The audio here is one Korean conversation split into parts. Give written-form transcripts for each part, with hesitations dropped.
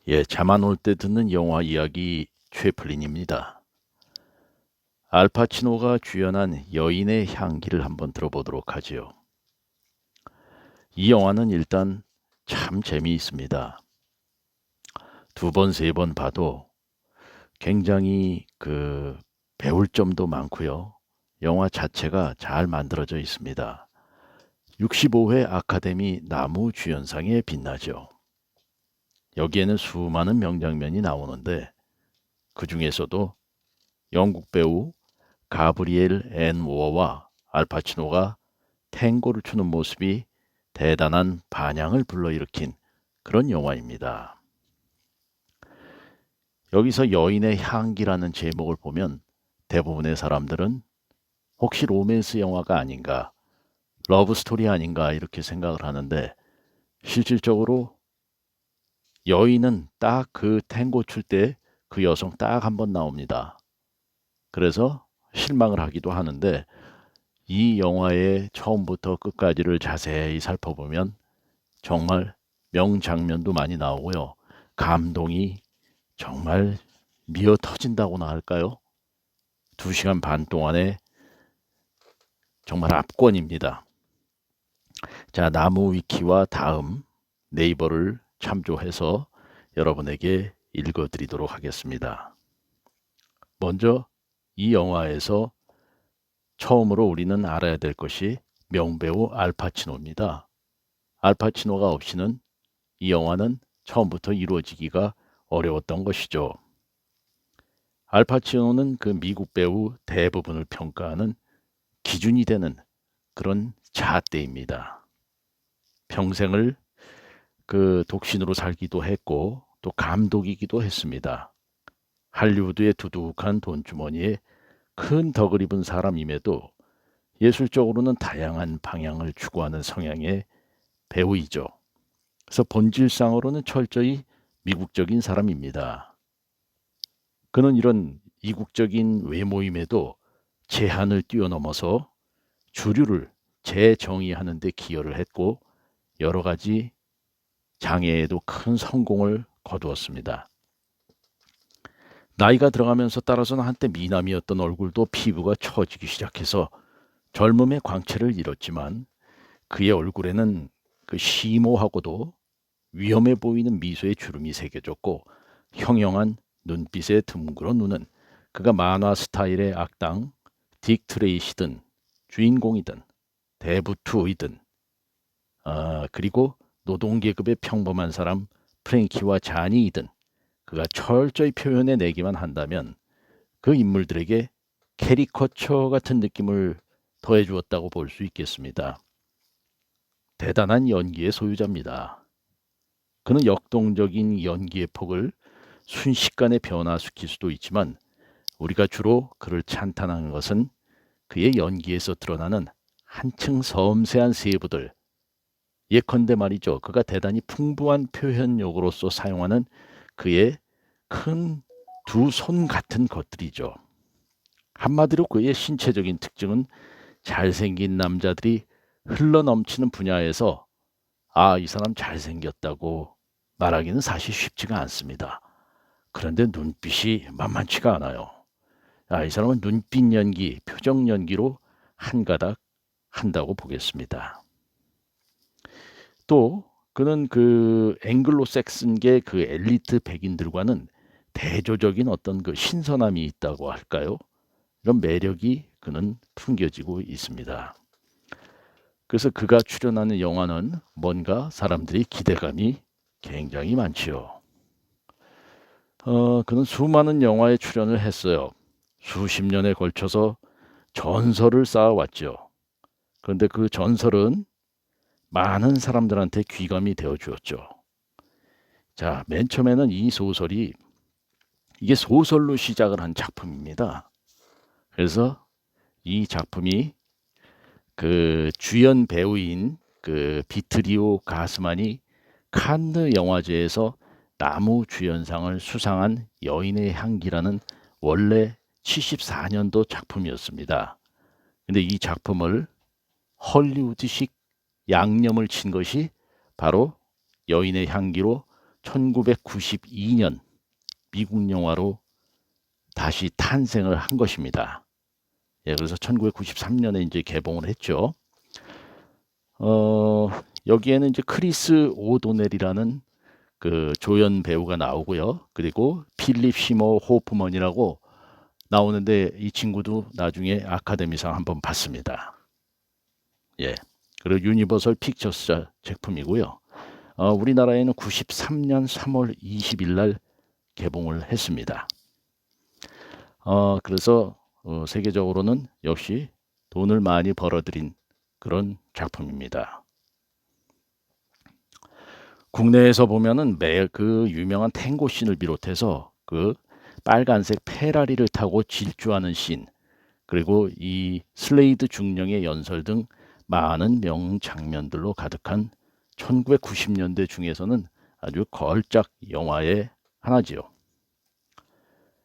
예, 잠 안 올 때 듣는 영화 이야기 최플린입니다. 알파치노가 주연한 여인의 향기를 한번 들어보도록 하지요. 이 영화는 일단 참 재미있습니다. 두 번, 세 번 봐도 굉장히 배울 점도 많고요. 영화 자체가 잘 만들어져 있습니다. 65회 아카데미 나무주연상에 빛나죠. 여기에는 수많은 명장면이 나오는데 그 중에서도 영국 배우 가브리엘 앤 워와 알파치노가 탱고를 추는 모습이 대단한 반향을 불러일으킨 그런 영화입니다. 여기서 여인의 향기라는 제목을 보면 대부분의 사람들은 혹시 로맨스 영화가 아닌가, 러브 스토리 아닌가 이렇게 생각을 하는데 실질적으로 여인은 딱 그 탱고 출 때 그 여성 딱 한 번 나옵니다. 그래서 실망을 하기도 하는데 이 영화의 처음부터 끝까지를 자세히 살펴보면 정말 명장면도 많이 나오고요. 감동이 정말 미어 터진다고나 할까요? 2시간 반 동안에 정말 압권입니다. 자, 나무 위키와 다음 네이버를 참조해서 여러분에게 읽어드리도록 하겠습니다. 먼저 이 영화에서 처음으로 우리는 알아야 될 것이 명배우 알파치노입니다. 알파치노가 없이는 이 영화는 처음부터 이루어지기가 어려웠던 것이죠. 알파치노는 그 미국 배우 대부분을 평가하는 기준이 되는 그런 잣대입니다. 평생을 그 독신으로 살기도 했고 또 감독이기도 했습니다. 할리우드의 두둑한 돈주머니에 큰 덕을 입은 사람임에도 예술적으로는 다양한 방향을 추구하는 성향의 배우이죠. 그래서 본질상으로는 철저히 미국적인 사람입니다. 그는 이런 이국적인 외모임에도 제한을 뛰어넘어서 주류를 재정의하는 데 기여를 했고 여러 가지 장애에도 큰 성공을 거두었습니다. 나이가 들어가면서 따라서는 한때 미남이었던 얼굴도 피부가 처지기 시작해서 젊음의 광채를 잃었지만 그의 얼굴에는 그 심오하고도 위험해 보이는 미소의 주름이 새겨졌고 형형한 눈빛의 둥그런 눈은 그가 만화 스타일의 악당 딕 트레이시든 주인공이든 대부투이든 그리고 노동계급의 평범한 사람 프랭키와 자니이든 그가 철저히 표현해내기만 한다면 그 인물들에게 캐리커처 같은 느낌을 더해주었다고 볼 수 있겠습니다. 대단한 연기의 소유자입니다. 그는 역동적인 연기의 폭을 순식간에 변화시킬 수도 있지만 우리가 주로 그를 찬탄하는 것은 그의 연기에서 드러나는 한층 섬세한 세부들, 예컨대 말이죠. 그가 대단히 풍부한 표현력으로서 사용하는 그의 큰 두 손 같은 것들이죠. 한마디로 그의 신체적인 특징은 잘생긴 남자들이 흘러넘치는 분야에서 이 사람 잘생겼다고 말하기는 사실 쉽지가 않습니다. 그런데 눈빛이 만만치가 않아요. 이 사람은 눈빛 연기, 표정 연기로 한가닥 한다고 보겠습니다. 또 그는 그 앵글로색슨계 그 엘리트 백인들과는 대조적인 어떤 그 신선함이 있다고 할까요? 이런 매력이 그는 풍겨지고 있습니다. 그래서 그가 출연하는 영화는 뭔가 사람들이 기대감이 굉장히 많지요. 그는 수많은 영화에 출연을 했어요. 수십 년에 걸쳐서 전설을 쌓아왔죠. 그런데 그 전설은 많은 사람들한테 귀감이 되어 주었죠. 자, 맨 처음에는 이 소설이 이게 소설로 시작을 한 작품입니다. 그래서 이 작품이 그 주연 배우인 그 비트리오 가스만이 칸느 영화제에서 나무주연상을 수상한 여인의 향기라는 원래 74년도 작품이었습니다. 근데 이 작품을 헐리우드식 양념을 친 것이 바로 여인의 향기로 1992년 미국 영화로 다시 탄생을 한 것입니다. 예, 그래서 1993년에 이제 개봉을 했죠. 여기에는 이제 크리스 오도넬이라는 그 조연 배우가 나오고요. 그리고 필립 시모 호프먼이라고 나오는데 이 친구도 나중에 아카데미상 한번 받습니다. 예. 그리고 유니버설 픽처스 제품이고요. 우리나라에는 93년 3월 20일 날 개봉을 했습니다. 그래서 세계적으로는 역시 돈을 많이 벌어들인 그런 작품입니다. 국내에서 보면은 매 그 유명한 탱고 씬을 비롯해서 그 빨간색 페라리를 타고 질주하는 씬, 그리고 이 슬레이드 중령의 연설 등 많은 명장면들로 가득한 1990년대 중에서는 아주 걸작 영화의 하나지요.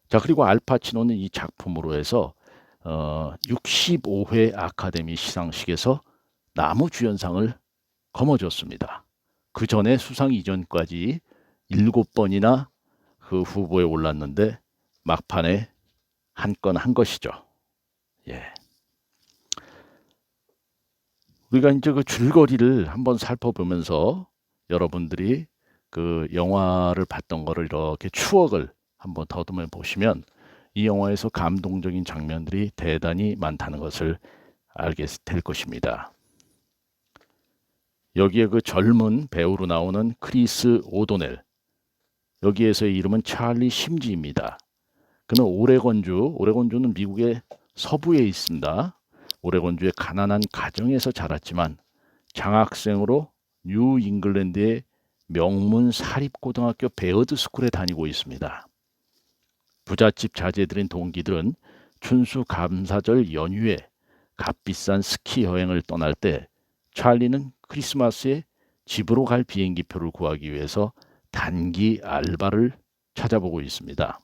자, 그리고 알파치노는 이 작품으로 해서 65회 아카데미 시상식에서 남우주연상을 거머쥐었습니다. 그 전에 수상 이전까지 7번이나 그 후보에 올랐는데 막판에 한 건 한 것이죠. 예. 우리가 이제 그 줄거리를 한번 살펴보면서 여러분들이 그 영화를 봤던 거를 이렇게 추억을 한번 더듬어 보시면 이 영화에서 감동적인 장면들이 대단히 많다는 것을 알게 될 것입니다. 여기에 그 젊은 배우로 나오는 크리스 오도넬, 여기에서의 이름은 찰리 심지입니다. 그는 오레곤주는 미국의 서부에 있습니다. 오레곤주의 가난한 가정에서 자랐지만 장학생으로 뉴 잉글랜드의 명문 사립고등학교 베어드 스쿨에 다니고 있습니다. 부잣집 자제들인 동기들은 춘수감사절 연휴에 값비싼 스키 여행을 떠날 때 찰리는 크리스마스에 집으로 갈 비행기표를 구하기 위해서 단기 알바를 찾아보고 있습니다.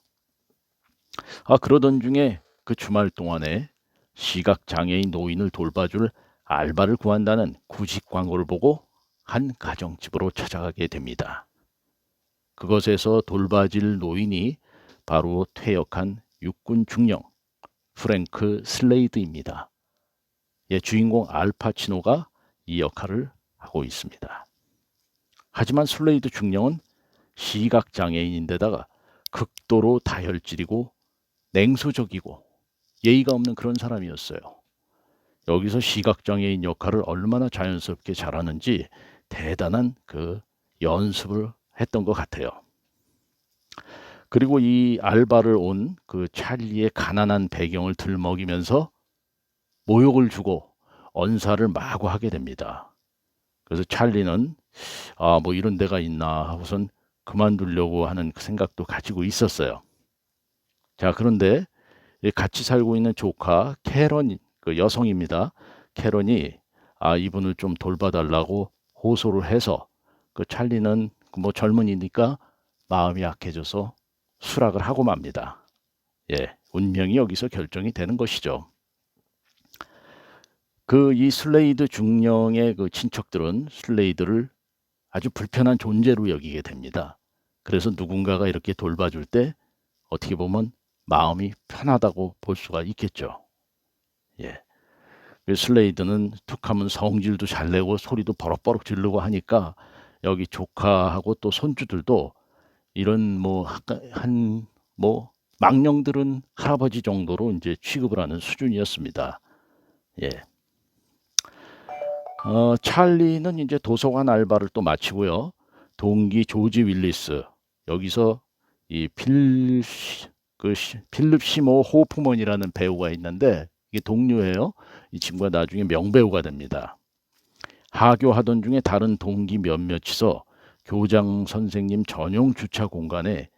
그러던 중에 그 주말 동안에 시각장애인 노인을 돌봐줄 알바를 구한다는 구직 광고를 보고 한 가정집으로 찾아가게 됩니다. 그것에서 돌봐질 노인이 바로 퇴역한 육군 중령 프랭크 슬레이드입니다. 예, 주인공 알파치노가 이 역할을 하고 있습니다. 하지만 슬레이드 중령은 시각장애인인데다가 극도로 다혈질이고 냉소적이고 예의가 없는 그런 사람이었어요. 여기서 시각장애인 역할을 얼마나 자연스럽게 잘하는지 대단한 그 연습을 했던 것 같아요. 그리고 이 알바를 온 그 찰리의 가난한 배경을 들먹이면서 모욕을 주고 언사를 마구 하게 됩니다. 그래서 찰리는 뭐 이런 데가 있나 하고선 그만두려고 하는 생각도 가지고 있었어요. 자, 그런데 같이 살고 있는 조카 캐런, 그 여성입니다. 캐런이 이분을 좀 돌봐달라고 호소를 해서 그 찰리는 뭐 젊은이니까 마음이 약해져서 수락을 하고 맙니다. 예, 운명이 여기서 결정이 되는 것이죠. 그 이 슬레이드 중령의 그 친척들은 슬레이드를 아주 불편한 존재로 여기게 됩니다. 그래서 누군가가 이렇게 돌봐줄 때 어떻게 보면 마음이 편하다고 볼 수가 있겠죠. 예. 슬레이드는 툭하면 성질도 잘 내고 소리도 버럭버럭 지르고 하니까 여기 조카하고 또 손주들도 이런 뭐 망령들은 할아버지 정도로 이제 취급을 하는 수준이었습니다. 예. 찰리는 이제 도서관 알바를 또 마치고요. 동기 조지 윌리스, 여기서 이 필립 시모 호프먼이라는 배우가 있는데 이게 동료예요. 이 친구가 나중에 명배우가 됩니다. 하교하던 중에 다른 동기 몇몇이서 교장 선생님 전용 주차 공간에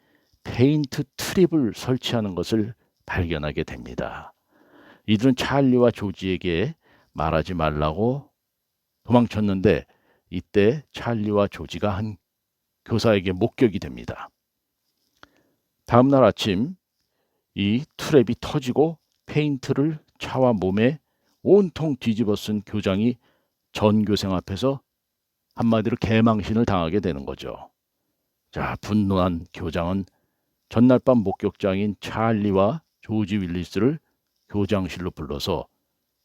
페인트 트립을 설치하는 것을 발견하게 됩니다. 이들은 찰리와 조지에게 말하지 말라고 도망쳤는데 이때 찰리와 조지가 한 교사에게 목격이 됩니다. 다음 날 아침 이 트랩이 터지고 페인트를 차와 몸에 온통 뒤집어 쓴 교장이 전교생 앞에서 한마디로 개망신을 당하게 되는 거죠. 자, 분노한 교장은 전날 밤 목격자인 찰리와 조지 윌리스를 교장실로 불러서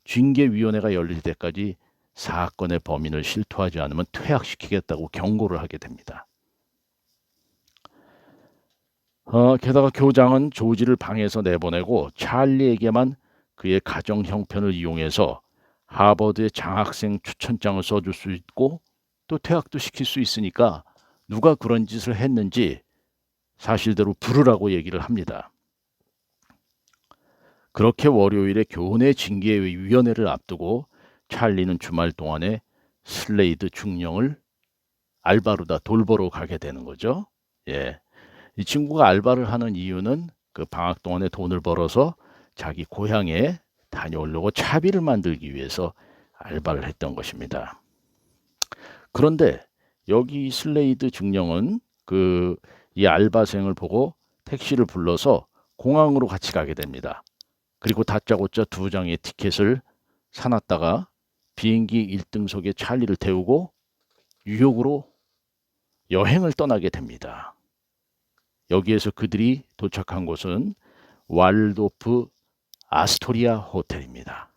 징계위원회가 열릴 때까지 사건의 범인을 실토하지 않으면 퇴학시키겠다고 경고를 하게 됩니다. 게다가 교장은 조지를 방에서 내보내고 찰리에게만 그의 가정 형편을 이용해서 하버드의 장학생 추천장을 써줄 수 있고 또 퇴학도 시킬 수 있으니까 누가 그런 짓을 했는지 사실대로 부르라고 얘기를 합니다. 그렇게 월요일에 교내 징계위원회를 앞두고 찰리는 주말 동안에 슬레이드 중령을 알바로다 돌보러 가게 되는 거죠. 예. 이 친구가 알바를 하는 이유는 그 방학 동안에 돈을 벌어서 자기 고향에 다녀오려고 차비를 만들기 위해서 알바를 했던 것입니다. 그런데 여기 슬레이드 중령은 이 알바생을 보고 택시를 불러서 공항으로 같이 가게 됩니다. 그리고 다짜고짜 2장의 티켓을 사놨다가 비행기 1등석에 찰리를 태우고 뉴욕으로 여행을 떠나게 됩니다. 여기에서 그들이 도착한 곳은 왈도프 아스토리아 호텔입니다.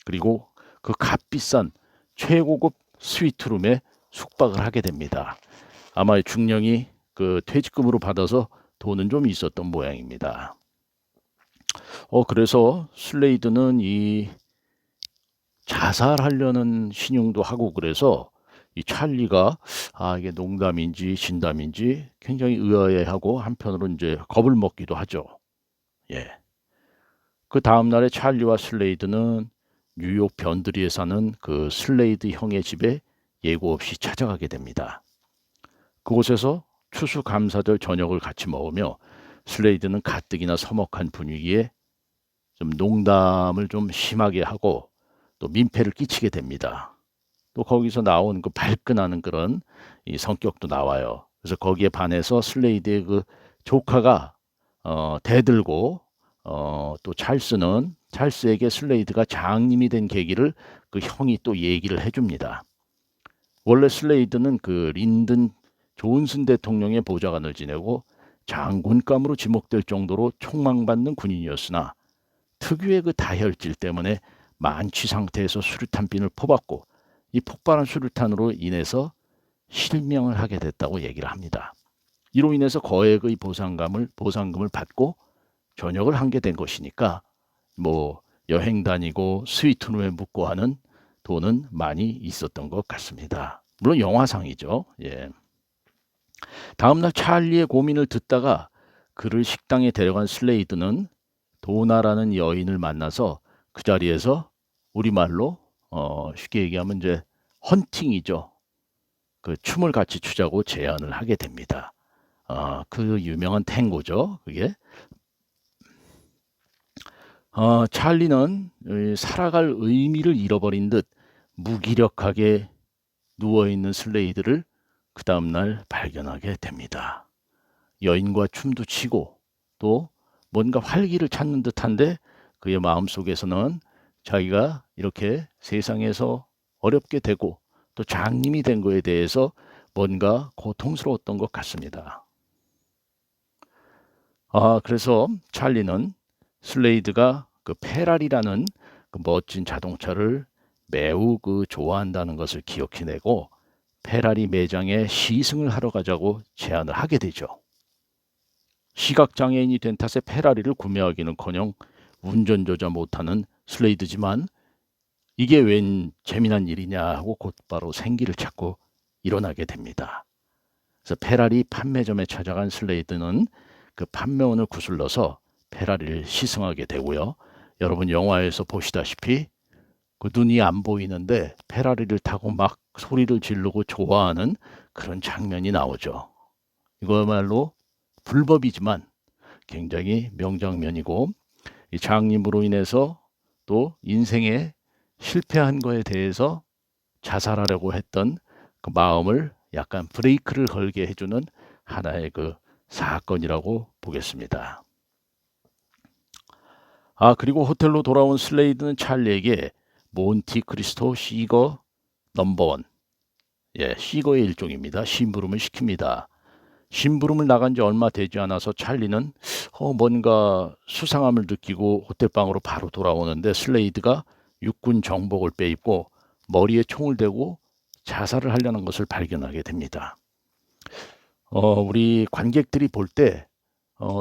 그리고 그 값비싼 최고급 스위트룸에 숙박을 하게 됩니다. 아마 중령이 그 퇴직금으로 받아서 돈은 좀 있었던 모양입니다. 그래서 슬레이드는 이 자살하려는 신용도 하고 그래서 이 찰리가 이게 농담인지 진담인지 굉장히 의아해하고 한편으로 이제 겁을 먹기도 하죠. 예. 그 다음 날에 찰리와 슬레이드는 뉴욕 변두리에 사는 그 슬레이드 형의 집에 예고 없이 찾아가게 됩니다. 그곳에서 추수감사절 저녁을 같이 먹으며 슬레이드는 가뜩이나 서먹한 분위기에 좀 농담을 좀 심하게 하고 또 민폐를 끼치게 됩니다. 또 거기서 나온 그 발끈하는 그런 이 성격도 나와요. 그래서 거기에 반해서 슬레이드의 그 조카가 대들고 또 찰스에게 슬레이드가 장님이 된 계기를 그 형이 또 얘기를 해줍니다. 원래 슬레이드는 그 린든 존슨 대통령의 보좌관을 지내고 장군감으로 지목될 정도로 촉망받는 군인이었으나 특유의 그 다혈질 때문에 만취 상태에서 수류탄 빈을 퍼봤고 이 폭발한 수류탄으로 인해서 실명을 하게 됐다고 얘기를 합니다. 이로 인해서 거액의 보상금을 받고 전역을 하게 된 것이니까 뭐 여행 다니고 스위트룸에 묵고 하는 돈은 많이 있었던 것 같습니다. 물론 영화상이죠. 예. 다음날 찰리의 고민을 듣다가 그를 식당에 데려간 슬레이드는 도나라는 여인을 만나서 그 자리에서 우리말로 쉽게 얘기하면 이제 헌팅이죠. 그 춤을 같이 추자고 제안을 하게 됩니다. 그 유명한 탱고죠. 그게 찰리는 살아갈 의미를 잃어버린 듯 무기력하게 누워있는 슬레이드를 그 다음날 발견하게 됩니다. 여인과 춤도 추고 또 뭔가 활기를 찾는 듯한데 그의 마음속에서는 자기가 이렇게 세상에서 어렵게 되고 또 장님이 된 거에 대해서 뭔가 고통스러웠던 것 같습니다. 그래서 찰리는 슬레이드가 그 페라리라는 그 멋진 자동차를 매우 좋아한다는 것을 기억해내고 페라리 매장에 시승을 하러 가자고 제안을 하게 되죠. 시각장애인이 된 탓에 페라리를 구매하기는커녕 운전조차 못하는 슬레이드지만 이게 웬 재미난 일이냐 하고 곧바로 생기를 찾고 일어나게 됩니다. 그래서 페라리 판매점에 찾아간 슬레이드는 그 판매원을 구슬러서 페라리를 시승하게 되고요. 여러분 영화에서 보시다시피 그 눈이 안 보이는데 페라리를 타고 막 소리를 지르고 좋아하는 그런 장면이 나오죠. 이거야말로 불법이지만 굉장히 명장면이고 이 장님으로 인해서 또 인생에 실패한 거에 대해서 자살하려고 했던 그 마음을 약간 브레이크를 걸게 해주는 하나의 그 사건이라고 보겠습니다. 그리고 호텔로 돌아온 슬레이드는 찰리에게 몬티크리스토 시거 넘버원, 시거의 일종입니다. 심부름을 시킵니다. 심부름을 나간 지 얼마 되지 않아서 찰리는 뭔가 수상함을 느끼고 호텔방으로 바로 돌아오는데 슬레이드가 육군 정복을 빼입고 머리에 총을 대고 자살을 하려는 것을 발견하게 됩니다. 우리 관객들이 볼 때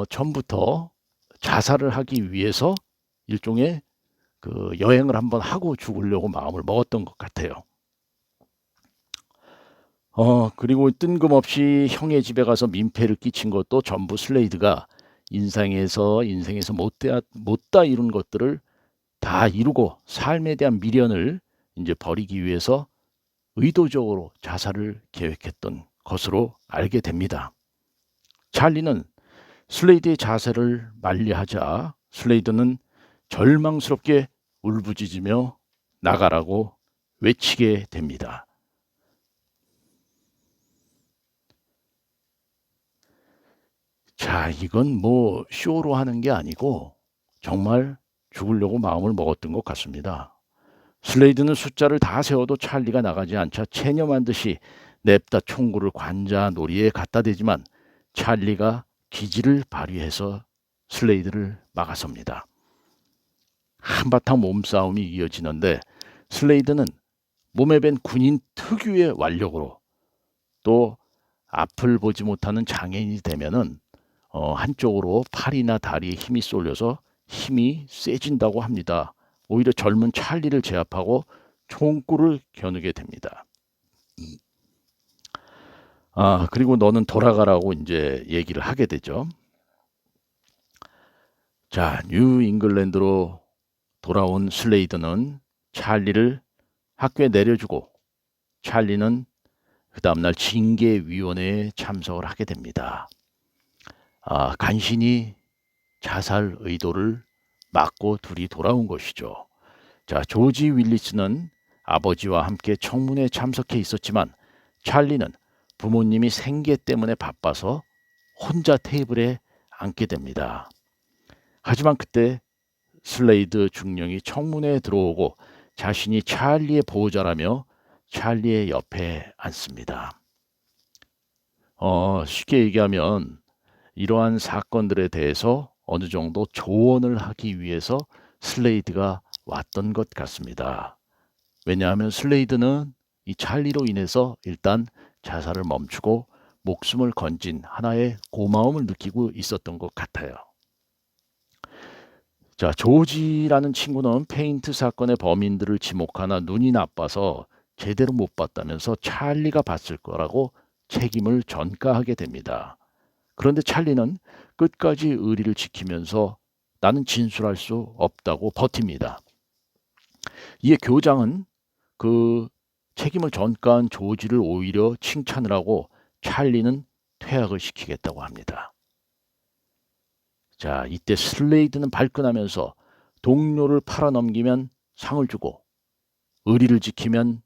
처음부터 자살을 하기 위해서 일종의 그 여행을 한번 하고 죽으려고 마음을 먹었던 것 같아요. 그리고 뜬금없이 형의 집에 가서 민폐를 끼친 것도 전부 슬레이드가 인생에서 못다 이룬 것들을 다 이루고 삶에 대한 미련을 이제 버리기 위해서 의도적으로 자살을 계획했던 것으로 알게 됩니다. 찰리는 슬레이드의 자살을 만리하자 슬레이드는 절망스럽게 울부짖으며 나가라고 외치게 됩니다. 자, 이건 뭐 쇼로 하는 게 아니고 정말 죽으려고 마음을 먹었던 것 같습니다. 슬레이드는 숫자를 다 세워도 찰리가 나가지 않자 체념한 듯이 냅다 총구를 관자 놀이에 갖다 대지만 찰리가 기지를 발휘해서 슬레이드를 막아섭니다. 한바탕 몸싸움이 이어지는데 슬레이드는 몸에 밴 군인 특유의 완력으로 또 앞을 보지 못하는 장애인이 되면은 한쪽으로 팔이나 다리에 힘이 쏠려서 힘이 세진다고 합니다. 오히려 젊은 찰리를 제압하고 총구를 겨누게 됩니다. 그리고 너는 돌아가라고 이제 얘기를 하게 되죠. 자, 뉴 잉글랜드로 돌아온 슬레이드는 찰리를 학교에 내려주고 찰리는 그 다음날 징계위원회에 참석을 하게 됩니다. 간신히 자살 의도를 막고 둘이 돌아온 것이죠. 자, 조지 윌리스는 아버지와 함께 청문회에 참석해 있었지만 찰리는 부모님이 생계 때문에 바빠서 혼자 테이블에 앉게 됩니다. 하지만 그때 슬레이드 중령이 청문회에 들어오고 자신이 찰리의 보호자라며 찰리의 옆에 앉습니다. 쉽게 얘기하면 이러한 사건들에 대해서 어느 정도 조언을 하기 위해서 슬레이드가 왔던 것 같습니다. 왜냐하면 슬레이드는 이 찰리로 인해서 일단 자살을 멈추고 목숨을 건진 하나의 고마움을 느끼고 있었던 것 같아요. 자, 조지라는 친구는 페인트 사건의 범인들을 지목하나 눈이 나빠서 제대로 못 봤다면서 찰리가 봤을 거라고 책임을 전가하게 됩니다. 그런데 찰리는 끝까지 의리를 지키면서 나는 진술할 수 없다고 버팁니다. 이에 교장은 그 책임을 전가한 조지를 오히려 칭찬을 하고 찰리는 퇴학을 시키겠다고 합니다. 자, 이때 슬레이드는 발끈하면서 동료를 팔아넘기면 상을 주고 의리를 지키면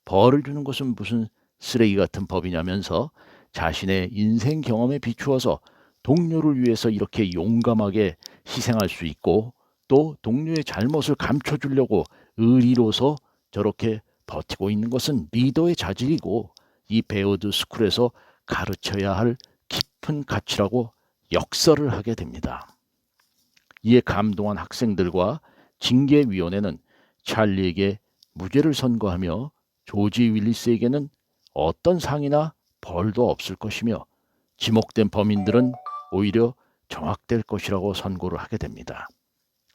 벌을 주는 것은 무슨 쓰레기 같은 법이냐면서 자신의 인생 경험에 비추어서 동료를 위해서 이렇게 용감하게 희생할 수 있고 또 동료의 잘못을 감춰주려고 의리로서 저렇게 버티고 있는 것은 리더의 자질이고 이 베어드 스쿨에서 가르쳐야 할 깊은 가치라고 역설을 하게 됩니다. 이에 감동한 학생들과 징계위원회는 찰리에게 무죄를 선고하며 조지 윌리스에게는 어떤 상이나 벌도 없을 것이며 지목된 범인들은 오히려 정학될 것이라고 선고를 하게 됩니다.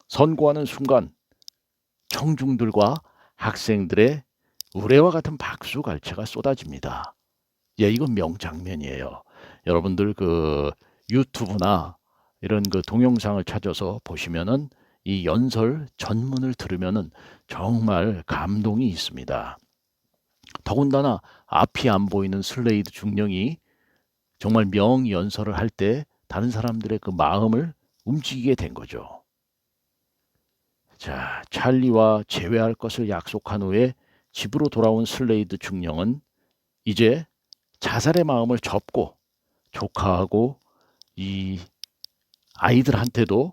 선고하는 순간 청중들과 학생들의 우레와 같은 박수갈채가 쏟아집니다. 예, 이건 명장면이에요. 여러분들 그 유튜브나 이런 그 동영상을 찾아서 보시면은 이 연설 전문을 들으면은 정말 감동이 있습니다. 더군다나 앞이 안 보이는 슬레이드 중령이 정말 명연설을 할 때 다른 사람들의 그 마음을 움직이게 된 거죠. 자, 찰리와 재회할 것을 약속한 후에 집으로 돌아온 슬레이드 중령은 이제 자살의 마음을 접고 조카하고 이 아이들한테도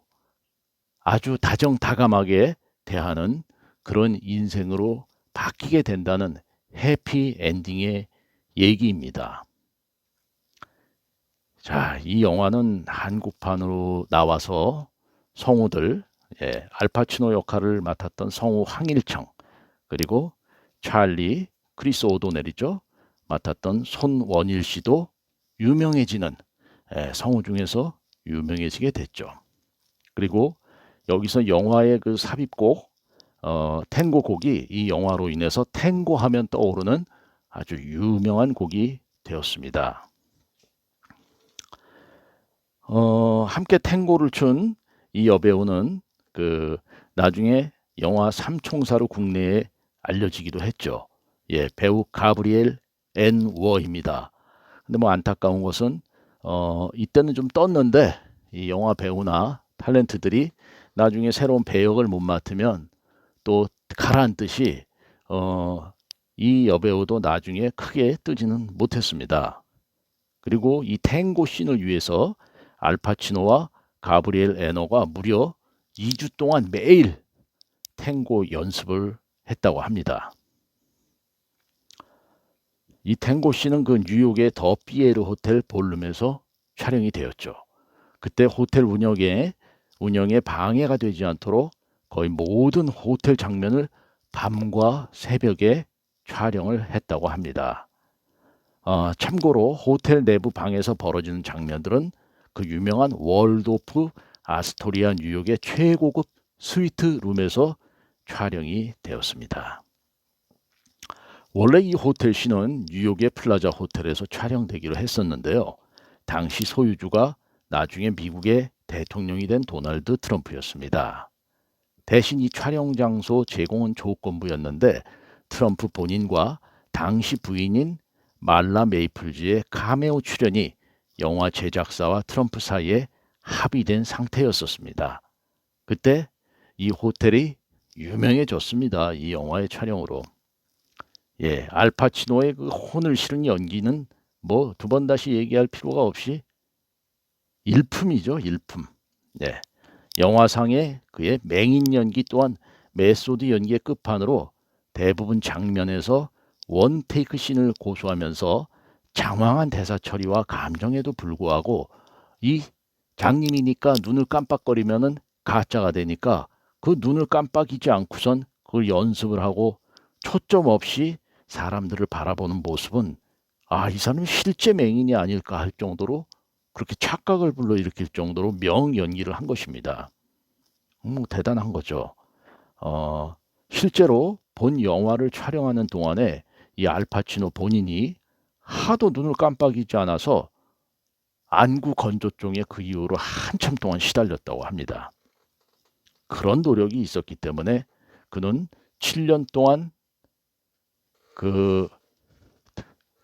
아주 다정다감하게 대하는 그런 인생으로 바뀌게 된다는 해피 엔딩의 얘기입니다. 자, 이 영화는 한국판으로 나와서 성우들, 알파치노 역할을 맡았던 성우 황일청, 그리고 찰리, 크리스 오도넬이죠. 맡았던 손원일 씨도 유명해지는 성우 중에서 유명해지게 됐죠. 그리고 여기서 영화의 그 삽입곡, 탱고 곡이 이 영화로 인해서 탱고 하면 떠오르는 아주 유명한 곡이 되었습니다. 함께 탱고를 춘 이 여배우는 그 나중에 영화 삼총사로 국내에 알려지기도 했죠. 예, 배우 가브리엘 앤 워입니다. 근데 뭐 안타까운 것은 이때는 좀 떴는데 이 영화 배우나 탤런트들이 나중에 새로운 배역을 못 맡으면 또 가라앉듯이 이 여배우도 나중에 크게 뜨지는 못했습니다. 그리고 이 탱고 씬을 위해서 알파치노와 가브리엘 에너가 무려 2주 동안 매일 탱고 연습을 했다고 합니다. 이 탱고 씬은 그 뉴욕의 더 피에르 호텔 볼룸에서 촬영이 되었죠. 그때 호텔 운영에 방해가 되지 않도록 거의 모든 호텔 장면을 밤과 새벽에 촬영을 했다고 합니다. 참고로 호텔 내부 방에서 벌어지는 장면들은 그 유명한 월도프 아스토리아 뉴욕의 최고급 스위트 룸에서 촬영이 되었습니다. 원래 이 호텔 씬은 뉴욕의 플라자 호텔에서 촬영되기로 했었는데요. 당시 소유주가 나중에 미국의 대통령이 된 도널드 트럼프였습니다. 대신 이 촬영 장소 제공은 조건부였는데 트럼프 본인과 당시 부인인 말라 메이플즈의 카메오 출연이 영화 제작사와 트럼프 사이에 합의된 상태였었습니다. 그때 이 호텔이 유명해졌습니다. 이 영화의 촬영으로. 예, 알파치노의 그 혼을 실은 연기는 뭐 두 번 다시 얘기할 필요가 없이 일품이죠, 일품. 예, 영화상의 그의 맹인 연기 또한 메소드 연기의 끝판으로 대부분 장면에서 원테이크 씬을 고수하면서 장황한 대사 처리와 감정에도 불구하고 이 장님이니까 눈을 깜빡거리면은 가짜가 되니까 그 눈을 깜빡이지 않고선 그걸 연습을 하고 초점 없이 사람들을 바라보는 모습은 이 사람이 실제 맹인이 아닐까 할 정도로 그렇게 착각을 불러일으킬 정도로 명연기를 한 것입니다. 대단한 거죠. 실제로 본 영화를 촬영하는 동안에 이 알파치노 본인이 하도 눈을 깜빡이지 않아서 안구 건조증에 그 이후로 한참 동안 시달렸다고 합니다. 그런 노력이 있었기 때문에 그는 7년 동안 그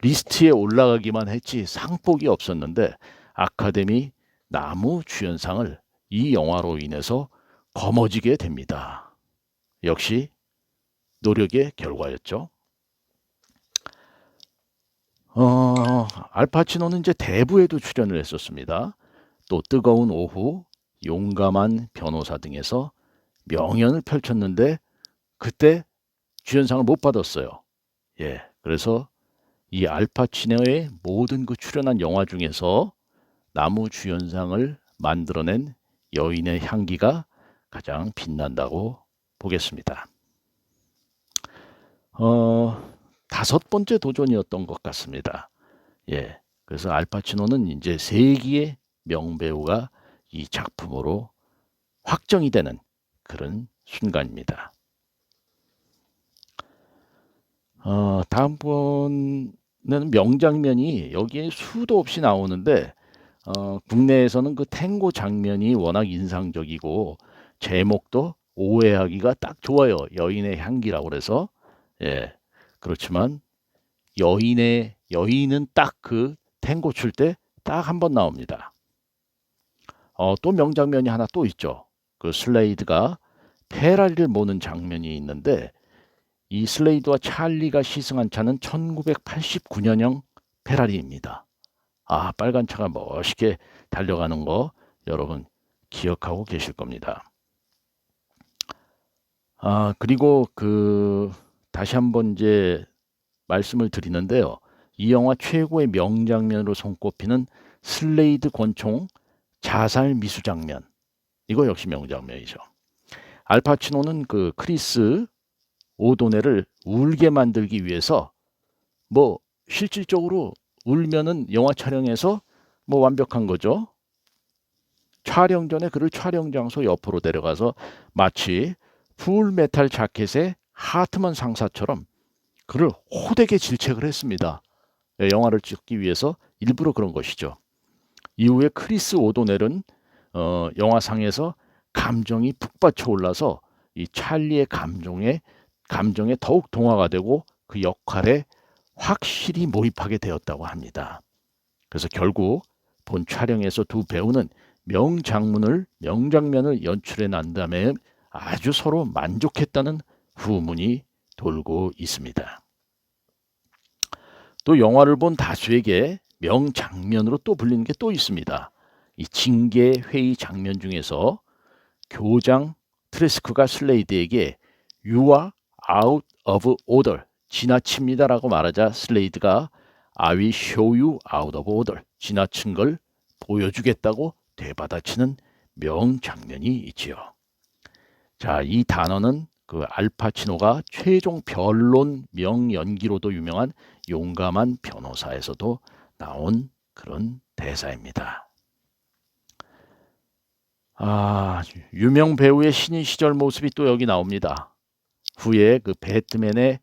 리스트에 올라가기만 했지 상복이 없었는데 아카데미 나무 주연상을 이 영화로 인해서 거머쥐게 됩니다. 역시 노력의 결과였죠. 알파치노는 이제 대부에도 출연을 했었습니다. 또 뜨거운 오후, 용감한 변호사 등에서 명연을 펼쳤는데 그때 주연상을 못 받았어요. 예, 그래서 이 알파치노의 모든 그 출연한 영화 중에서 나무 주연상을 만들어낸 여인의 향기가 가장 빛난다고 보겠습니다. 다섯 번째 도전이었던 것 같습니다. 예, 그래서 알파치노는 이제 세기의 명배우가 이 작품으로 확정이 되는 그런 순간입니다. 다음번에는 명장면이 여기에 수도 없이 나오는데 국내에서는 그 탱고 장면이 워낙 인상적이고 제목도 오해하기가 딱 좋아요. 여인의 향기라고 그래서 예, 그렇지만 여인은 딱 그 탱고 출 때 딱 한 번 나옵니다. 또 명장면이 하나 또 있죠. 그 슬레이드가 페라리를 모는 장면이 있는데 이 슬레이드와 찰리가 시승한 차는 1989년형 페라리입니다. 빨간 차가 멋있게 달려가는 거 여러분 기억하고 계실 겁니다. 그리고 다시 한번 이제 말씀을 드리는데요. 이 영화 최고의 명장면으로 손꼽히는 슬레이드 권총 자살 미수 장면. 이거 역시 명장면이죠. 알파치노는 그 크리스 오도넬을 울게 만들기 위해서 뭐 실질적으로 울면은 영화 촬영에서 뭐 완벽한 거죠. 촬영 전에 그를 촬영 장소 옆으로 데려가서 마치 풀메탈 자켓의 하트먼 상사처럼 그를 호되게 질책을 했습니다. 영화를 찍기 위해서 일부러 그런 것이죠. 이후에 크리스 오도넬은 영화상에서 감정이 북받쳐 올라서 이 찰리의 감정에 더욱 동화가 되고 그 역할에 확실히 몰입하게 되었다고 합니다. 그래서 결국 본 촬영에서 두 배우는 명장면을 연출해 난 다음에 아주 서로 만족했다는 후문이 돌고 있습니다. 또 영화를 본 다수에게 명장면으로 또 불리는 게 또 있습니다. 이 징계 회의 장면 중에서 교장 트레스크가 슬레이드에게 You are out of order, 지나칩니다라고 말하자 슬레이드가 I will show you out of order, 지나친 걸 보여주겠다고 되받아치는 명장면이 있지요. 자, 이 단어는 그 알파치노가 최종 변론 명연기로도 유명한 용감한 변호사에서도 나온 그런 대사입니다. 유명 배우의 신인 시절 모습이 또 여기 나옵니다. 후에 그 배트맨의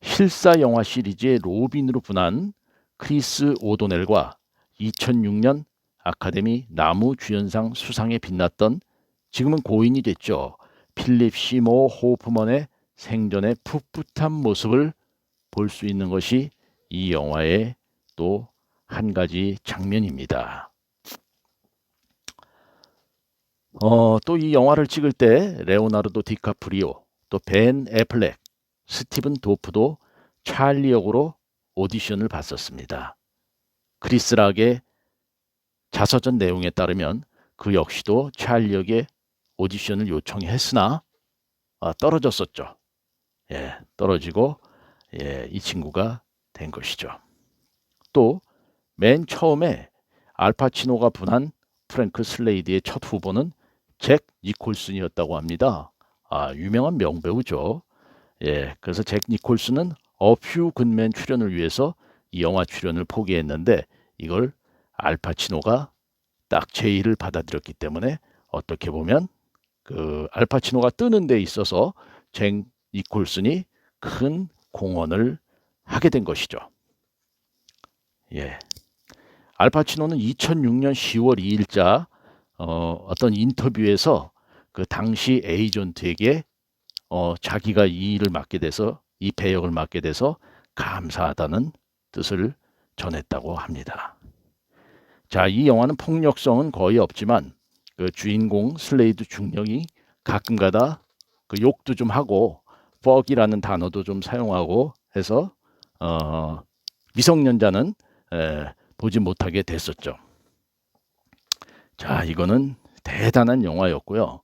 실사 영화 시리즈의 로빈으로 분한 크리스 오도넬과 2006년 아카데미 나무주연상 수상에 빛났던, 지금은 고인이 됐죠, 필립 시모 호프먼의 생전의 풋풋한 모습을 볼 수 있는 것이 이 영화의 또 한 가지 장면입니다. 또 이 영화를 찍을 때 레오나르도 디카프리오, 또 벤 애플렉, 스티븐 도프도 찰리 역으로 오디션을 봤었습니다. 크리스 락의 자서전 내용에 따르면 그 역시도 찰리 역에 오디션을 요청했으나 떨어졌었죠. 예, 떨어지고 이 친구가 된 것이죠. 또 맨 처음에 알파치노가 분한 프랭크 슬레이드의 첫 후보는 잭 니콜슨이었다고 합니다. 유명한 명배우죠. 예, 그래서 잭 니콜슨은 어퓨 굿맨 출연을 위해서 이 영화 출연을 포기했는데 이걸 알파치노가 딱 제의를 받아들였기 때문에 어떻게 보면 그 알파치노가 뜨는 데 있어서 잭 니콜슨이 큰 공헌을 하게 된 것이죠. 예. 알파치노는 2006년 10월 2일자 어떤 인터뷰에서 그 당시 에이전트에게 자기가 이 일을 맡게 돼서, 이 배역을 맡게 돼서 감사하다는 뜻을 전했다고 합니다. 자, 이 영화는 폭력성은 거의 없지만 그 주인공 슬레이드 중령이 가끔가다 그 욕도 좀 하고 fuck이라는 단어도 좀 사용하고 해서 미성년자는 보지 못하게 됐었죠. 자, 이거는 대단한 영화였고요.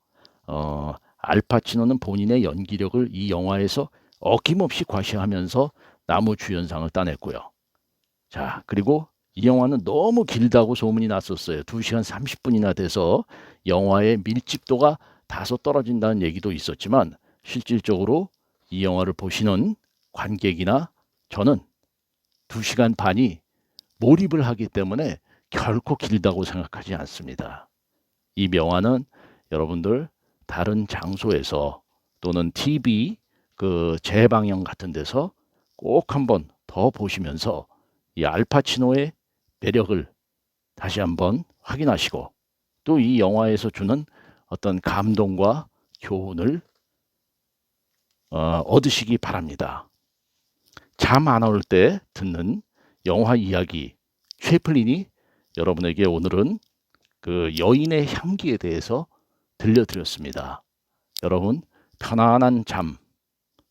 알파치노는 본인의 연기력을 이 영화에서 어김없이 과시하면서 나무주연상을 따냈고요. 자, 그리고 이 영화는 너무 길다고 소문이 났었어요. 2시간 30분이나 돼서 영화의 밀집도가 다소 떨어진다는 얘기도 있었지만 실질적으로 이 영화를 보시는 관객이나 저는 2시간 반이 몰입을 하기 때문에 결코 길다고 생각하지 않습니다. 이 영화는 여러분들 다른 장소에서 또는 TV 그 재방영 같은 데서 꼭 한번 더 보시면서 이 알파치노의 매력을 다시 한번 확인하시고 또 이 영화에서 주는 어떤 감동과 교훈을 얻으시기 바랍니다. 잠 안 올 때 듣는 영화 이야기 채플린이 여러분에게 오늘은 그 여인의 향기에 대해서 들려드렸습니다. 여러분 편안한 잠,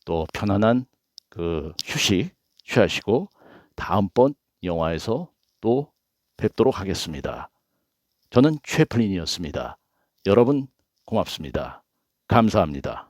또 편안한 그 휴식 취하시고 다음번 영화에서 또 뵙도록 하겠습니다. 저는 채플린이었습니다. 여러분 고맙습니다. 감사합니다.